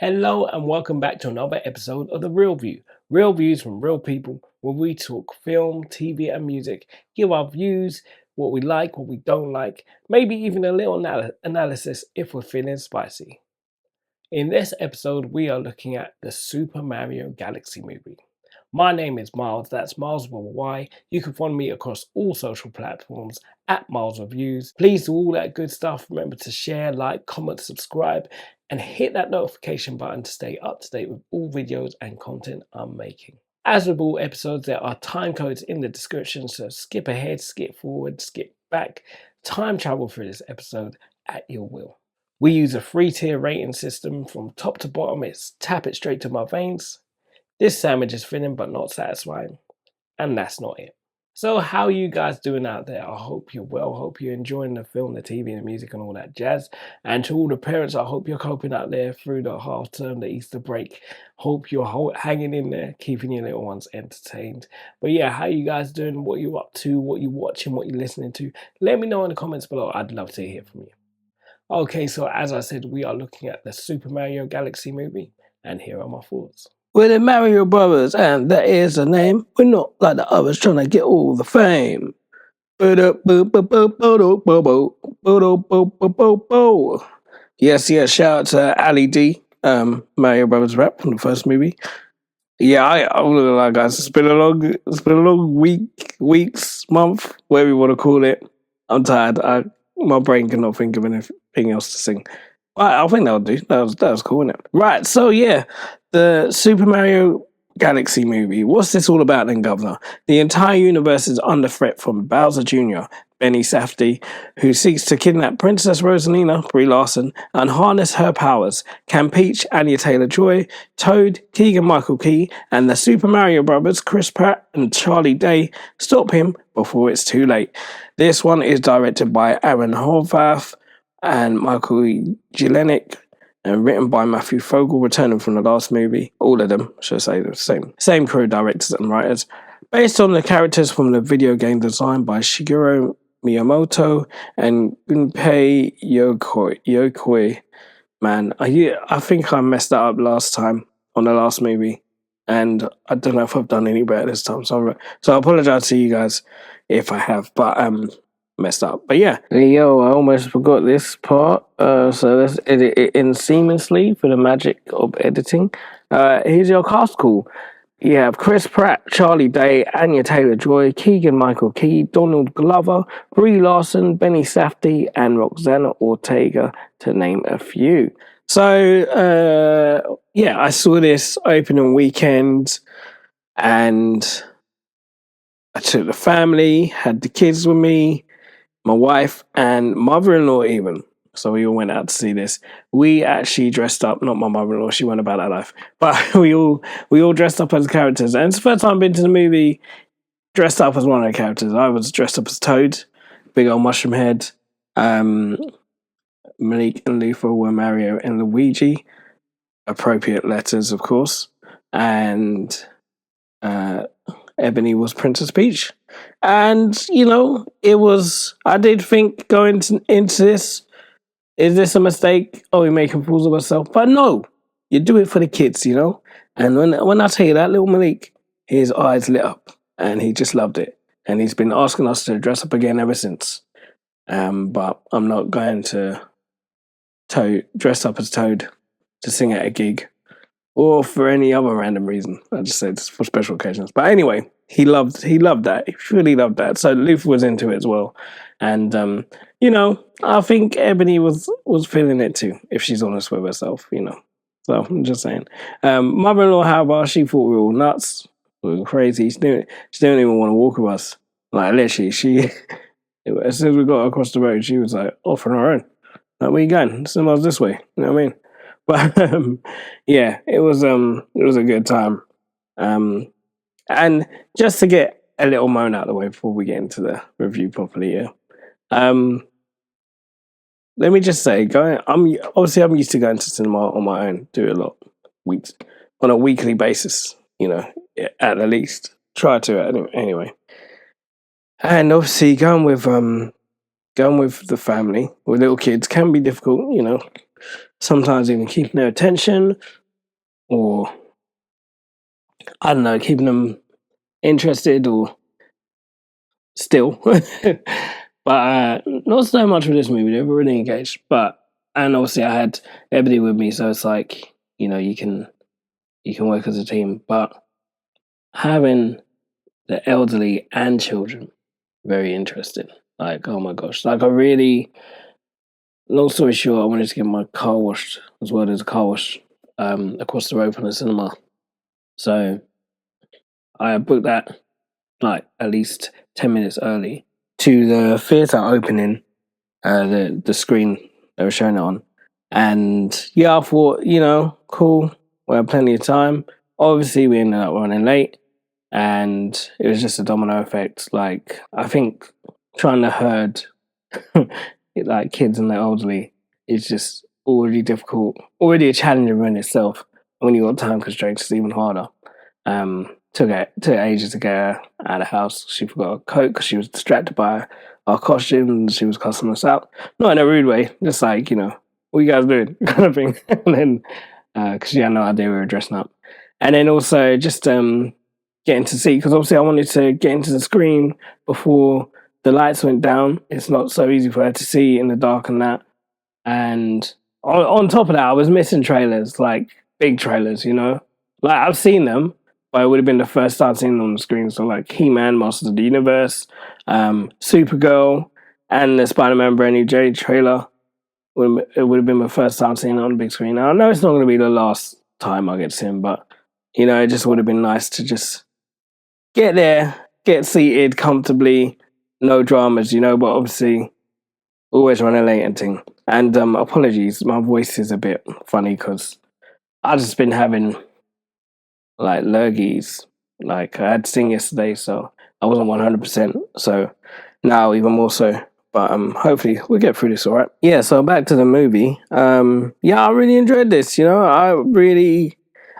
Hello and welcome back to another episode of The Real View. Real views from real people where we talk film, TV and music, give our views, what we like, what we don't like, maybe even a little analysis if we're feeling spicy. In this episode, we are looking at the Super Mario Galaxy movie. My name is Miles, that's Miles with a Y. You can follow me across all social platforms at Miles Reviews. Please do all that good stuff. Remember to share, like, comment, subscribe, and hit that notification button to stay up to date with all videos and content I'm making. As with all episodes, there are time codes in the description, so skip ahead, skip forward, skip back, time travel through this episode at your will. We use a 3-tier rating system from top to bottom. It's tap it straight to my veins. This sandwich is filling but not satisfying. And that's not it. So how are you guys doing out there? I hope you're well. Hope you're enjoying the film, the TV, the music and all that jazz. And to all the parents, I hope you're coping out there through the half term, the Easter break. Hope you're hanging in there, keeping your little ones entertained. But yeah, how you guys doing? What you up to? What you watching? What you listening to? Let me know in the comments below. I'd love to hear from you. Okay, so as I said, we are looking at the Super Mario Galaxy movie. And here are my thoughts. We're the Mario Brothers, and that is the name. We're not like the others trying to get all the fame. Yes, shout out to Ali D, Mario Brothers rap from the first movie. Yeah, I'm gonna lie, guys. It's been a long weeks, month, whatever you want to call it. I'm tired. My brain cannot think of anything else to sing. I think that'll do. That was cool, isn't it? Right, so yeah, the Super Mario Galaxy movie. What's this all about then, Governor? The entire universe is under threat from Bowser Jr., Benny Safdie, who seeks to kidnap Princess Rosalina, Brie Larson, and harness her powers. Can Peach, Anya Taylor-Joy, Toad, Keegan-Michael Key, and the Super Mario Brothers, Chris Pratt and Charlie Day, stop him before it's too late? This one is directed by Aaron Horvath and Michael Jelenic, and written by Matthew Fogel, returning from the last movie. All of them, should I say, the same crew, directors and writers. Based on the characters from the video game designed by Shigeru Miyamoto and Gunpei Yokoi. Man, I think I messed that up last time on the last movie, and I don't know if I've done any better this time. So I apologize to you guys if I have, but messed up. But yeah, yo, I almost forgot this part. So let's edit it in seamlessly for the magic of editing. Here's your cast call. You have Chris Pratt, Charlie Day, Anya Taylor-Joy, Keegan-Michael Key, Donald Glover, Brie Larson, Benny Safdie, and Roxana Ortega, to name a few. So, yeah, I saw this opening weekend, and I took the family, had the kids with me, my wife, and mother-in-law even. So we all went out to see this. We actually dressed up, not my mother-in-law, she went about her life, but we all dressed up as characters. And it's the first time I've been to the movie dressed up as one of the characters. I was dressed up as Toad, big old mushroom head. Malik and Luther were Mario and Luigi, appropriate letters, of course. And Ebony was Princess Peach. And, I did think going into this, is this a mistake? Are we making fools of ourselves? But no, you do it for the kids, And when I tell you that little Malik, his eyes lit up and he just loved it. And he's been asking us to dress up again ever since. But I'm not going to dress up as Toad to sing at a gig or for any other random reason. I just said it's for special occasions. But anyway, he loved that. He really loved that. So Luther was into it as well. And, I think Ebony was feeling it too, if she's honest with herself, So I'm just saying. Mother-in-law, however, she thought we were all nuts. We were crazy. She didn't even want to walk with us. Like, literally, as soon as we got across the road, she was like, off on her own. Like, where you going? Somewhere this way. You know what I mean? But yeah, it was a good time. And just to get a little moan out of the way before we get into the review properly, yeah. Let me just say, I'm used to going to cinema on my own, do it a lot, on a weekly basis, at the least. Try to anyway. And obviously going with the family with little kids can be difficult, sometimes even keeping their attention, or I don't know, keeping them interested or still. But not so much with this movie. They were really engaged. And obviously I had everybody with me, so it's like, you can work as a team. But having the elderly and children, very interesting. Like, oh my gosh. Like, long story short, I wanted to get my car washed as well. There's a car wash across the road from the cinema. So I booked that like at least 10 minutes early to the theatre opening, the screen they were showing it on. And yeah, I thought, cool, we had plenty of time. Obviously, we ended up running late, and it was just a domino effect. Like, I think trying to herd like kids and the elderly is just already difficult, already a challenge in itself. When you got time constraints, it's even harder. Took ages to get her out of the house. She forgot her coat because she was distracted by our costume and she was cussing us out. Not in a rude way, just like, what you guys doing? Kind of thing. And then, because she had no idea we were dressing up. And then also just getting to see, because obviously I wanted to get into the screen before the lights went down. It's not so easy for her to see in the dark and that. And on top of that, I was missing trailers, like big trailers, Like, I've seen them, but it would have been the first time seeing them on the screen. So, like, He-Man, Masters of the Universe, Supergirl, and the Spider-Man brand new J trailer. It would have been my first time seeing it on the big screen. Now, I know it's not going to be the last time I get to see him, but, it just would have been nice to just get there, get seated comfortably, no dramas, but obviously always running late and thing. And apologies, my voice is a bit funny because I've just been having like lurgies. Like, I had to sing yesterday, so I wasn't 100%. So now even more so. But hopefully we'll get through this all right. Yeah, so back to the movie. Yeah, I really enjoyed this.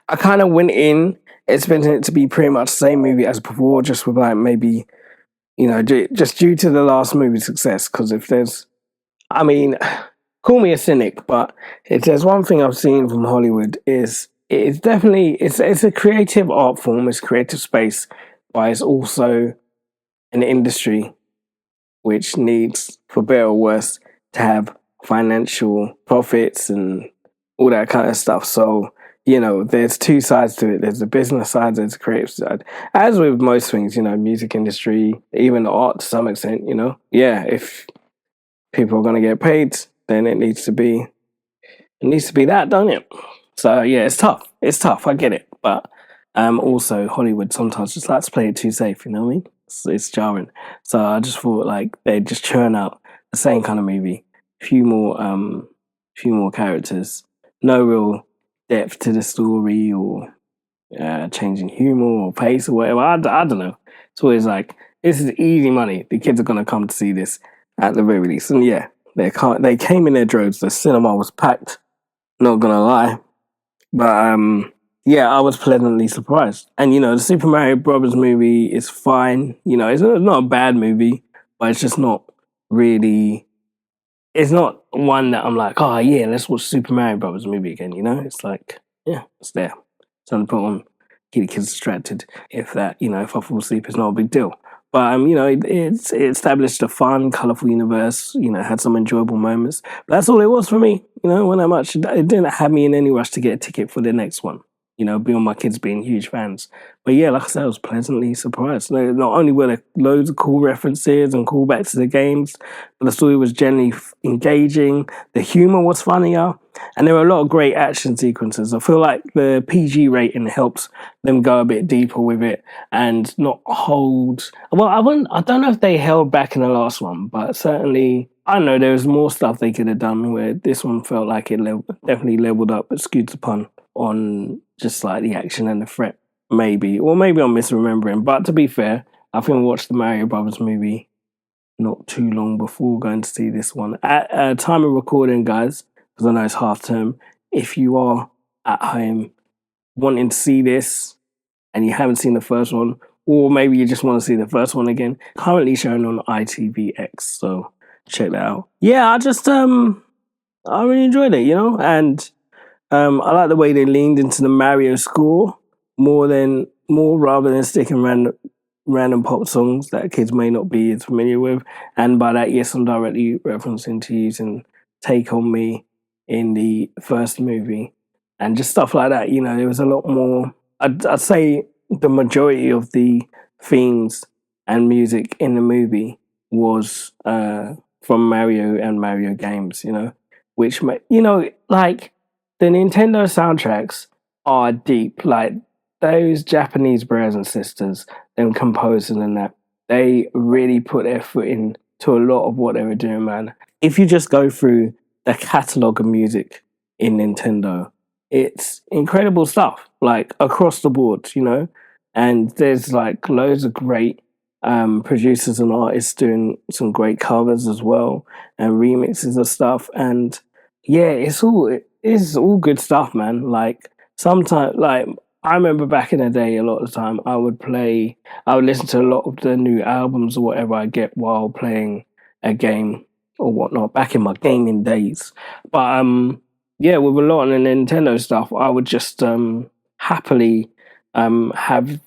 I kind of went in expecting it to be pretty much the same movie as before, just with like maybe, just due to the last movie's success. Because if there's, call me a cynic, but if there's one thing I've seen from Hollywood is it's definitely it's a creative art form, it's a creative space, but it's also an industry which needs, for better or worse, to have financial profits and all that kind of stuff. So, there's two sides to it. There's the business side, there's the creative side. As with most things, music industry, even the art to some extent, yeah, if people are going to get paid, then it needs to be that, don't it? So yeah, it's tough. It's tough. I get it, but also Hollywood sometimes just likes to play it too safe. You know what I mean? It's jarring. So I just thought like they'd just churn out the same kind of movie, few more characters, no real depth to the story or changing humor or pace or whatever. I don't know. It's always like, this is easy money. The kids are gonna come to see this at the very least, and yeah, they came in their droves. The cinema was packed. Not gonna lie. But yeah, I was pleasantly surprised. And the Super Mario Brothers movie is fine. It's not a bad movie, but it's just not really. It's not one that I'm like, oh yeah, let's watch Super Mario Brothers movie again. It's like, yeah, it's there. Something to put on, keep the kids distracted. If I fall asleep, it's not a big deal. But it established a fun, colourful universe. Had some enjoyable moments. But that's all it was for me. Wasn't that much. It didn't have me in any rush to get a ticket for the next one. Beyond my kids being huge fans. But yeah, like I said, I was pleasantly surprised. Not only were there loads of cool references and callbacks to the games, but the story was generally engaging. The humor was funnier, and there were a lot of great action sequences. I feel like the PG rating helps them go a bit deeper with it and not hold. Well, I don't know if they held back in the last one, but certainly, I don't know, there was more stuff they could have done where this one felt like it definitely leveled up, excuse the pun, on just like the action and the threat, maybe. Or maybe I'm misremembering. But to be fair, I think I watched the Mario Brothers movie not too long before going to see this one. At time of recording, guys, because I know it's half term, if you are at home wanting to see this and you haven't seen the first one, or maybe you just want to see the first one again, currently shown on ITVX, so check that out. Yeah, I just I really enjoyed it, and I like the way they leaned into the Mario score more rather than sticking random pop songs that kids may not be as familiar with. And by that, yes, I'm directly referencing to using "Take on Me" in the first movie, and just stuff like that. There was a lot more. I'd say the majority of the themes and music in the movie was from Mario and Mario games. Which like the Nintendo soundtracks are deep. Like those Japanese brothers and sisters, them composers and that, they really put their foot in to a lot of what they were doing, man. If you just go through the catalog of music in Nintendo, it's incredible stuff, like across the board. And there's like loads of great producers and artists doing some great covers as well and remixes of stuff. And yeah, it's all good stuff, man. Like sometimes, like I remember back in the day, a lot of the time I would listen to a lot of the new albums or whatever I get while playing a game or whatnot. Back in my gaming days, but yeah, with a lot of the Nintendo stuff, I would just happily have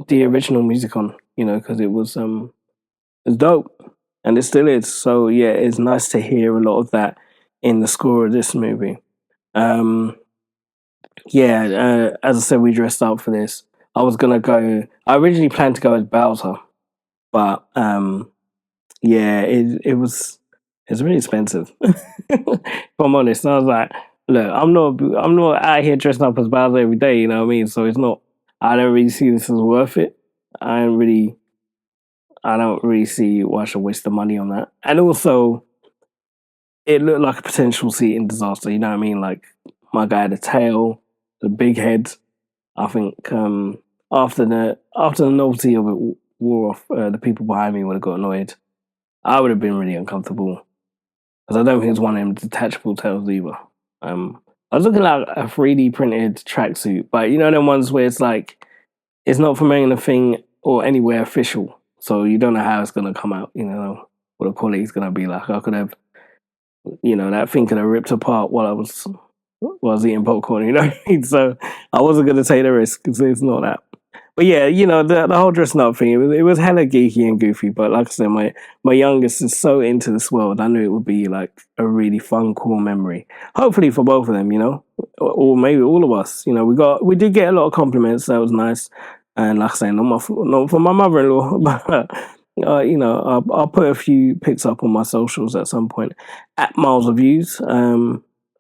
the original music on, because it's dope, and it still is. So yeah, it's nice to hear a lot of that in the score of this movie. Um, yeah, as I said, we dressed up for this. I was gonna go. I originally planned to go as Bowser, but yeah, it's really expensive. If I'm honest, I was like, look, I'm not out here dressed up as Bowser every day. You know what I mean? So it's not. I don't really see this as worth it. I don't really see why I should waste the money on that. And also, it looked like a potential seating disaster. You know what I mean? Like my guy had a tail, the big head. I think after the novelty of it wore off, the people behind me would have got annoyed. I would have been really uncomfortable because I don't think it's one of them detachable tails either. I was looking at a 3D printed tracksuit, but them ones where it's like it's not from anything or anywhere official, so you don't know how it's gonna come out. What the quality's gonna be like. I could have, that thing could have ripped apart while I was eating popcorn. So I wasn't gonna take the risk because it's not that. But yeah, the whole dressing up thing, it was hella geeky and goofy. But like I said, my youngest is so into this world. I knew it would be like a really fun, cool memory. Hopefully for both of them, or maybe all of us. We did get a lot of compliments. That was nice. And like I say, not for my mother-in-law, but I'll put a few pics up on my socials at some point at Miles of Views.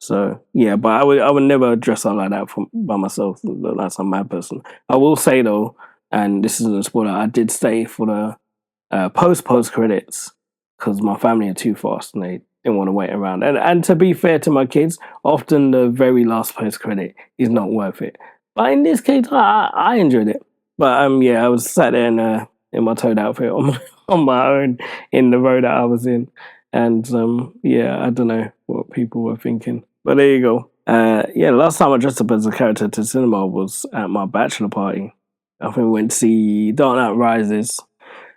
So yeah, but I would never dress up like that by myself. That's a mad person. I will say though, and this isn't a spoiler, I did stay for the post credits because my family are too fast and they didn't want to wait around. And to be fair to my kids, often the very last post credit is not worth it. But in this case, I enjoyed it. But yeah, I was sat there in my Toad outfit on my own in the row that I was in. And yeah, I don't know what people were thinking. But there you go. Yeah, the last time I dressed up as a character to cinema was at my bachelor party. I think we went to see Dark Knight Rises.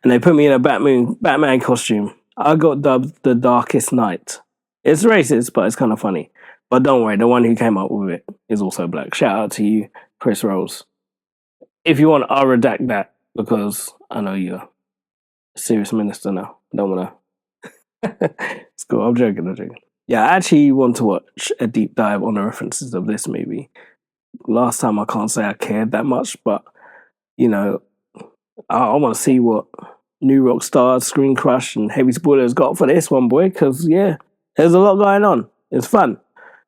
And they put me in a Batman costume. I got dubbed the Darkest Knight. It's racist, but it's kind of funny. But don't worry, the one who came up with it is also black. Shout out to you, Chris Rose. If you want, I'll redact that because I know you're a serious minister now. I don't want to. It's cool. I'm joking. Yeah, I actually want to watch a deep dive on the references of this movie. Last time I can't say I cared that much, but I want to see what New Rockstar, Screen Crush, and Heavy Spoilers got for this one, boy. Because yeah, there's a lot going on. It's fun.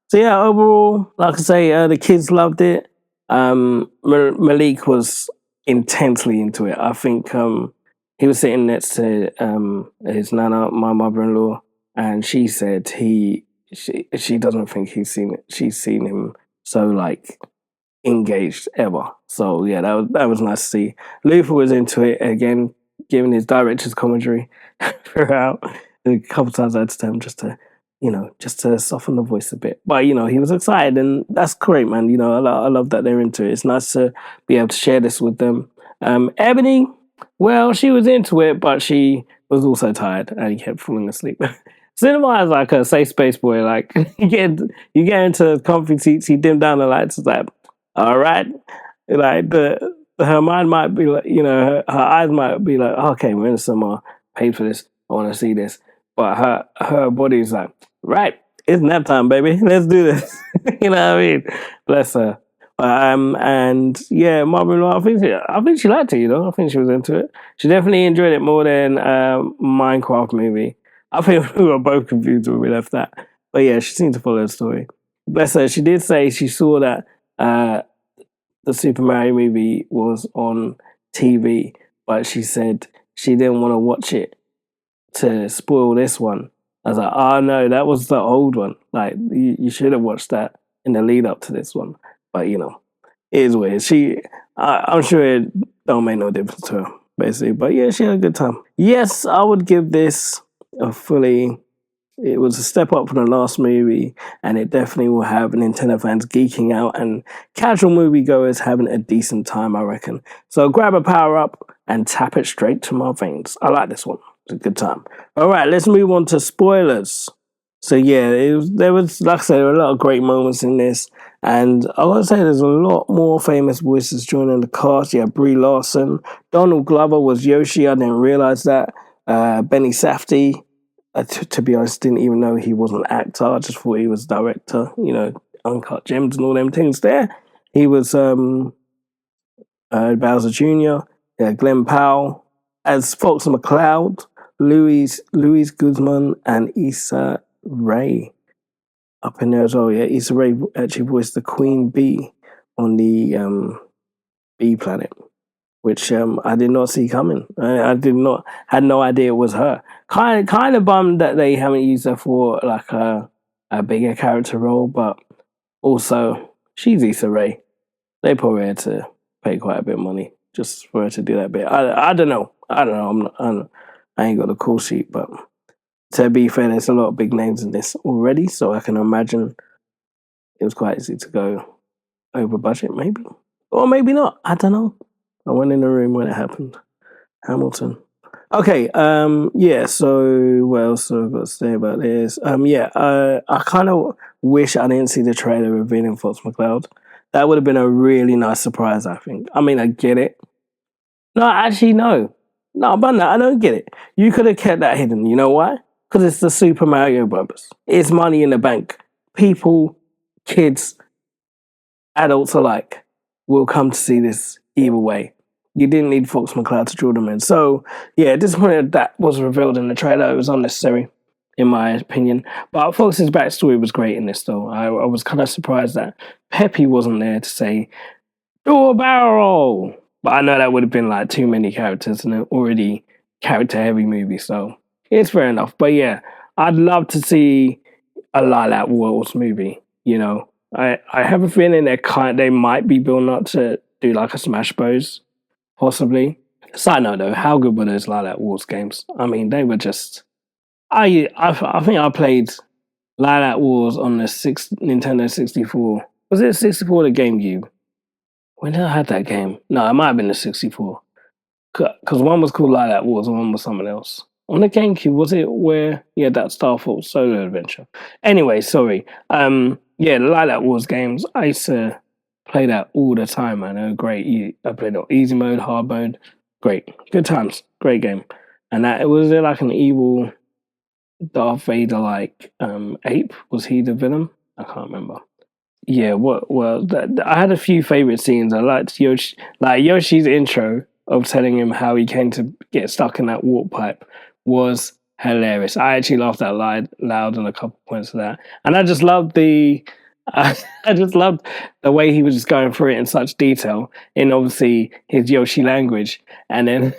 So yeah, overall, like I say, the kids loved it. Malik was intensely into it. I think he was sitting next to his nana, my mother-in-law, and she said she doesn't think she's seen him so like engaged ever. So yeah, that was nice to see. Luther was into it again, giving his director's commentary throughout. A couple times I had to tell him just to soften the voice a bit. But he was excited, and that's great, man. I love that they're into it. It's nice to be able to share this with them. Ebony, well, she was into it, but she was also tired and kept falling asleep. cinema is like a safe space, boy. Like you get into comfy seats, you dim down the lights. It's like, all right, like her mind might be like, her eyes might be like, okay, we're in the cinema, paid for this, I want to see this, but her body's like, right, it's nap time, baby, let's do this. You know what I mean? Bless her. And yeah, mother-in-law, I think she liked it. I think she was into it. She definitely enjoyed it more than Minecraft movie. I think we were both confused when we left that. But yeah, she seemed to follow the story. Bless her. She did say she saw that the Super Mario movie was on TV, but she said she didn't want to watch it to spoil this one. I was like, oh no, that was the old one. Like, you should have watched that in the lead up to this one. But it is weird. I'm sure it don't make no difference to her, basically. But yeah, she had a good time. Yes, I would give this it was a step up from the last movie, and it definitely will have Nintendo fans geeking out and casual moviegoers having a decent time, I reckon. So grab a power up and tap it straight to my veins. I like this one. It's a good time. All right, let's move on to spoilers. So yeah, there was, like I said, there were a lot of great moments in this, and I want to say there's a lot more famous voices joining the cast. Yeah, Brie Larson, Donald Glover was Yoshi. I didn't realize that. Benny Safdie. To be honest, didn't even know he was an actor. I just thought he was director. Uncut Gems and all them things. There, he was Bowser Jr. Yeah, Glenn Powell as Fox McCloud, Louis Guzman, and Issa Rae up in there as well. Yeah, Issa Rae actually voiced the Queen Bee on the Bee Planet, which I did not see coming. I had no idea it was her. Kind of bummed that they haven't used her for like a bigger character role, but also she's Issa Rae. They probably had to pay quite a bit of money just for her to do that bit. I don't know. I ain't got the call sheet, but to be fair, there's a lot of big names in this already, so I can imagine it was quite easy to go over budget, maybe, or maybe not. I don't know. I went in the room when it happened. Hamilton. Okay, yeah, so what else have I got to say about this? I kind of wish I didn't see the trailer revealing Fox McCloud. That would have been a really nice surprise, I think. I mean, I get it. No, actually, no. No, but no, I don't get it. You could have kept that hidden. You know why? Because it's the Super Mario Brothers. It's money in the bank. People, kids, adults alike will come to see this either way. You didn't need Fox McCloud to draw them in. So, yeah, disappointed that was revealed in the trailer. It was unnecessary, in my opinion. But Fox's backstory was great in this, though. I was kind of surprised that Peppy wasn't there to say, "Draw a barrel!" But I know that would have been like too many characters in an already character-heavy movie, so it's fair enough. But yeah, I'd love to see a Lilac Wars movie, I have a feeling they might be building up to do like a Smash Bros. Possibly. Side note though, how good were those Lilac Wars games? I mean, they were just. I think I played Lilac Wars on the Nintendo 64. Was it 64 or the GameCube? When did I have that game? No, it might have been the 64. Because one was called Lilac Wars and one was something else. On the GameCube, was it where you had that Star Fox solo adventure? Anyway, sorry. Yeah, the Lilac Wars games, I used to play that all the time, man. They were great. I played it easy mode, hard mode. Great. Good times. Great game. And that was it like an evil Darth Vader like ape? Was he the villain? I can't remember. Yeah, I had a few favorite scenes. I liked Yoshi's intro of telling him how he came to get stuck in that warp pipe was hilarious. I actually laughed out loud on a couple points of that, and I just loved I just loved the way he was just going through it in such detail in obviously his Yoshi language, and then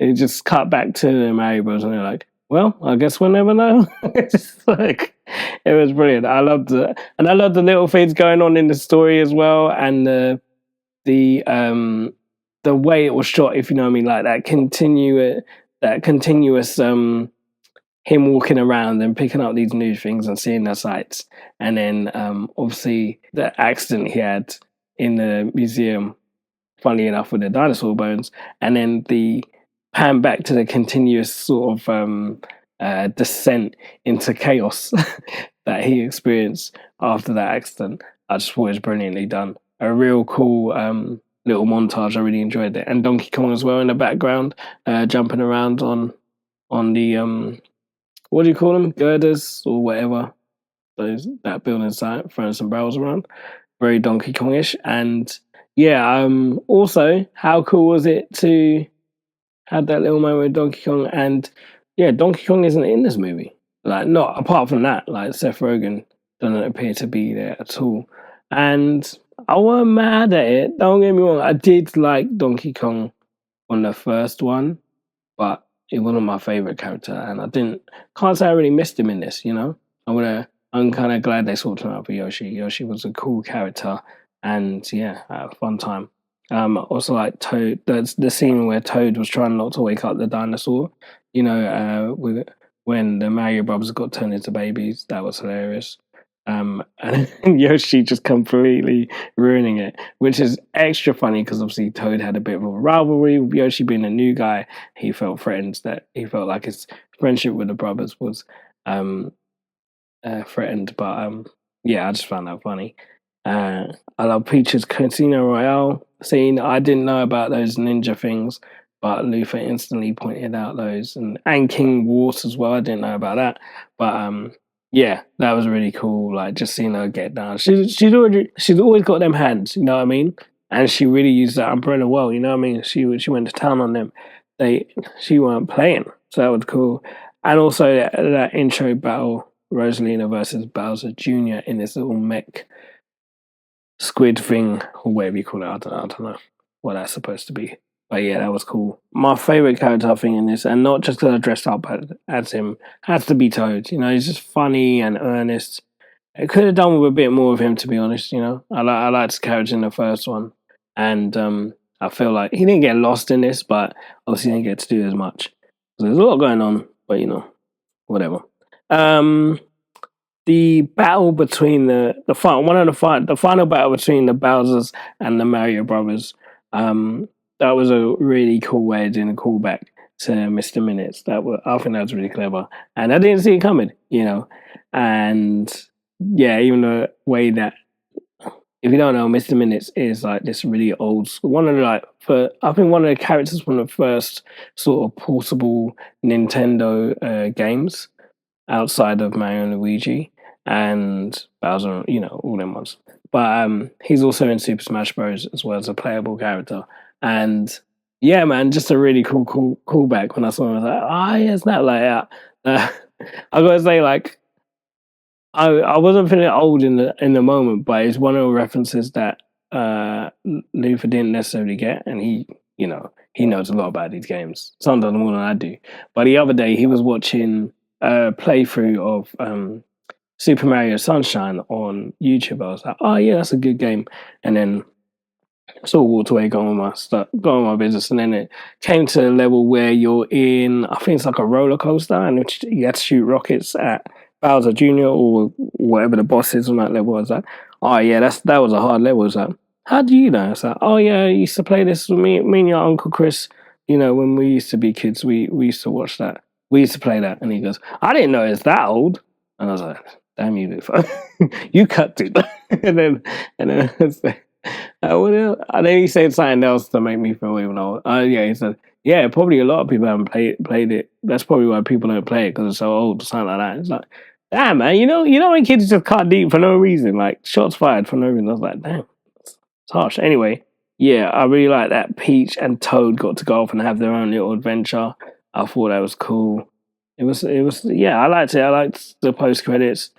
it just cut back to the Mario Bros. And they're like, well, I guess we'll never know. It's like, it was brilliant. I loved it. And I loved the little things going on in the story as well. And the way it was shot, if you know what I mean, like that continuous him walking around and picking up these new things and seeing the sights. And then obviously the accident he had in the museum, funnily enough, with the dinosaur bones. And then the pan back to the continuous sort of descent into chaos that he experienced after that accident. I just thought it was brilliantly done. A real cool little montage. I really enjoyed it, and Donkey Kong as well in the background, jumping around on the what do you call them, girders or whatever, those that building site, throwing some barrels around. Very Donkey Kongish, and yeah. Also, how cool was it to have that little moment with Donkey Kong? And yeah, Donkey Kong isn't in this movie. Like, not apart from that, like Seth Rogen doesn't appear to be there at all. And I wasn't mad at it. Don't get me wrong. I did like Donkey Kong on the first one, but it wasn't my favorite character, and can't say I really missed him in this. I'm kind of glad they sorted him out for Yoshi. Yoshi was a cool character, and yeah, I had a fun time. Also like Toad, the scene where Toad was trying not to wake up the dinosaur, with when the Mario Brothers got turned into babies. That was hilarious. And Yoshi just completely ruining it, which is extra funny because obviously Toad had a bit of a rivalry with Yoshi being a new guy. He felt threatened, that he felt like his friendship with the brothers was threatened. But yeah, I just found that funny. I love Peach's Casino Royale scene. I didn't know about those ninja things, but Luther instantly pointed out those, and King Wars as well. I didn't know about that, but yeah, that was really cool. Like, just seeing her get down. She's always got them hands, you know what I mean? And she really used that umbrella well, you know what I mean? She went to town on them. She weren't playing, so that was cool. And also that intro battle, Rosalina versus Bowser Jr. in this little mech squid thing, or whatever you call it. I don't know what that's supposed to be. But yeah, that was cool. My favourite character, I think, in this, and not just because I dressed up as him, has to be Toad. He's just funny and earnest. It could have done with a bit more of him, to be honest. I liked his character in the first one, and I feel like he didn't get lost in this, but obviously he didn't get to do as much. So there's a lot going on, but whatever. The battle between the final battle between the Bowsers and the Mario Brothers. That was a really cool way of doing a callback to Mr. Minutes. I think that was really clever, and I didn't see it coming. And yeah, even the way that, if you don't know, Mr. Minutes is like this really old school, I think one of the characters from the first sort of portable Nintendo games outside of Mario and Luigi and Bowser, all them ones. But he's also in Super Smash Bros. As well as a playable character. And yeah, man, just a really cool callback. When I saw him, I was like, yeah, it's not like that. I gotta say, like, I wasn't feeling old in the moment, but it's one of the references that Luther didn't necessarily get, and he knows a lot about these games, sometimes more than I do. But the other day, he was watching a playthrough of Super Mario Sunshine on YouTube. I was like, oh yeah, that's a good game, and then sort of walked away, going on my business, and then it came to a level where you're in, I think it's like a roller coaster, and you had to shoot rockets at Bowser Jr. or whatever the boss is on that level. I was like, oh yeah, that was a hard level. I was like, how do you know? It's like, oh yeah, I used to play this with me and your Uncle Chris. When we used to be kids, we used to watch that. We used to play that. And he goes, I didn't know it's that old. And I was like, damn you, Lufa. You cut it. and then and then he said something else to make me feel even old. Yeah, he said, yeah, probably a lot of people haven't played it. That's probably why people don't play it, because it's so old or something like that. It's like, damn, man, you know when kids just cut deep for no reason, like shots fired for no reason. I was like, damn, it's harsh. Anyway, yeah, I really like that Peach and Toad got to go off and have their own little adventure. I thought that was cool. It was yeah, I liked it. I liked the post credits,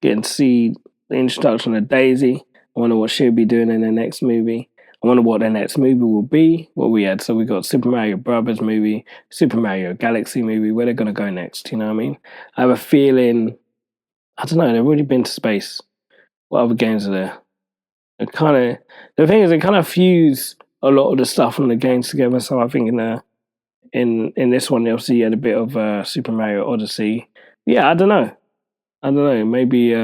getting to see the introduction of Daisy. I wonder what she'll be doing in the next movie. I wonder what the next movie will be. What we had. So we got Super Mario Brothers movie, Super Mario Galaxy movie. Where they're going to go next, you know what I mean? I have a feeling, I don't know, they've already been to space. What other games are there? The thing is, they kind of fuse a lot of the stuff from the games together. So I think in this one, you'll see a bit of Super Mario Odyssey. Yeah, I don't know. Maybe,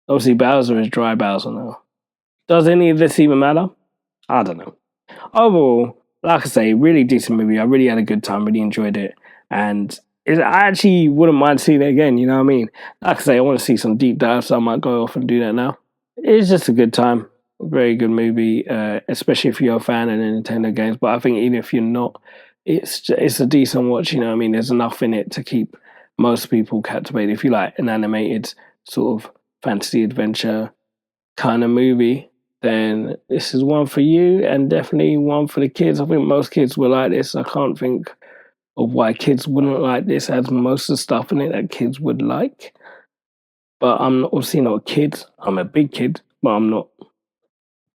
obviously Bowser is dry Bowser now. Does any of this even matter? I don't know. Overall, like I say, really decent movie. I really had a good time, really enjoyed it. And I actually wouldn't mind seeing it again. You know what I mean? Like I say, I want to see some deep dives, so I might go off and do that now. It's just a good time. A very good movie, especially if you're a fan of the Nintendo games. But I think even if you're not, it's a decent watch. You know what I mean? There's enough in it to keep most people captivated. If you like an animated sort of fantasy adventure kind of movie, then this is one for you, and definitely one for the kids. I think most kids will like this. I can't think of why kids wouldn't like this. It has most of the stuff in it that kids would like. But I'm obviously not a kid. I'm a big kid, but I'm not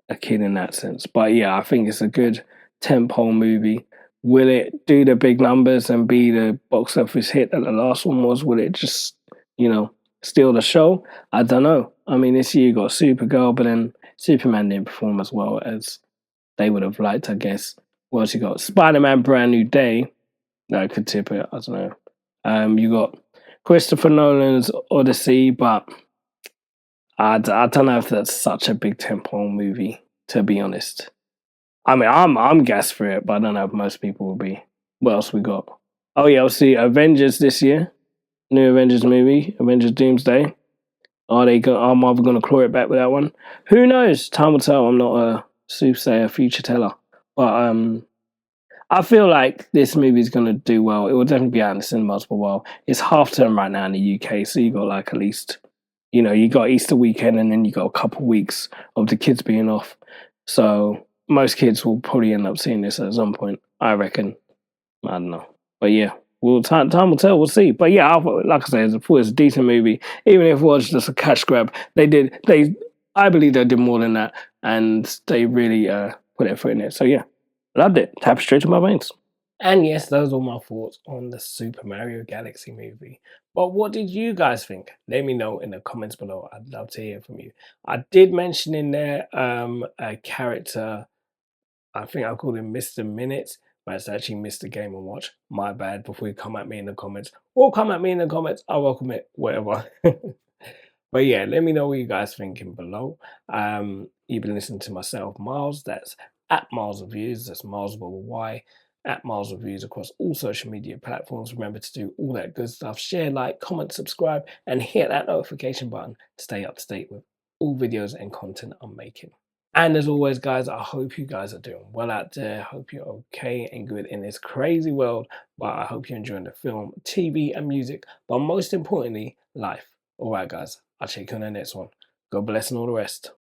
a kid in that sense. But yeah, I think it's a good tentpole movie. Will it do the big numbers and be the box office hit that the last one was? Will it just, steal the show? I don't know. I mean, this year you got Supergirl, but then Superman didn't perform as well as they would have liked, I guess. What else you got? Spider-Man Brand New Day. No, could tip it. I don't know. You got Christopher Nolan's Odyssey, but I don't know if that's such a big tentpole movie, to be honest. I mean, I'm gassed for it, but I don't know if most people will be. What else we got? Oh yeah, I'll see Avengers this year. New Avengers movie, Avengers Doomsday. Are Marvel going to claw it back with that one? Who knows? Time will tell. I'm not a soothsayer, future teller, but I feel like this movie is going to do well. It will definitely be out in the cinemas for a while. It's half term right now in the UK, so you got like at least, you got Easter weekend, and then you got a couple weeks of the kids being off. So most kids will probably end up seeing this at some point, I reckon. I don't know, but yeah, time will tell. We'll see. But yeah, like I said, it's a decent movie. Even if it was just a cash grab, I believe they did more than that, and they really put effort in it. So yeah, loved it. Tap straight to my veins. And yes, those are my thoughts on the Super Mario Galaxy movie. But what did you guys think? Let me know in the comments below. I'd love to hear from you. I did mention in there a character, I think I called him Mr. Minutes, but it's actually Mr. Game and Watch. My bad. Before you come at me in the comments, or come at me in the comments, I welcome it, whatever. But yeah, let me know what you guys thinking below. You've been listening to myself, Miles. That's at Miles Reviews. That's Miles with a Y. At Miles Reviews across all social media platforms. Remember to do all that good stuff. Share, like, comment, subscribe, and hit that notification button to stay up to date with all videos and content I'm making. And as always, guys, I hope you guys are doing well out there. Hope you're okay and good in this crazy world. But I hope you're enjoying the film, TV, and music. But most importantly, life. All right, guys. I'll check you on the next one. God bless and all the rest.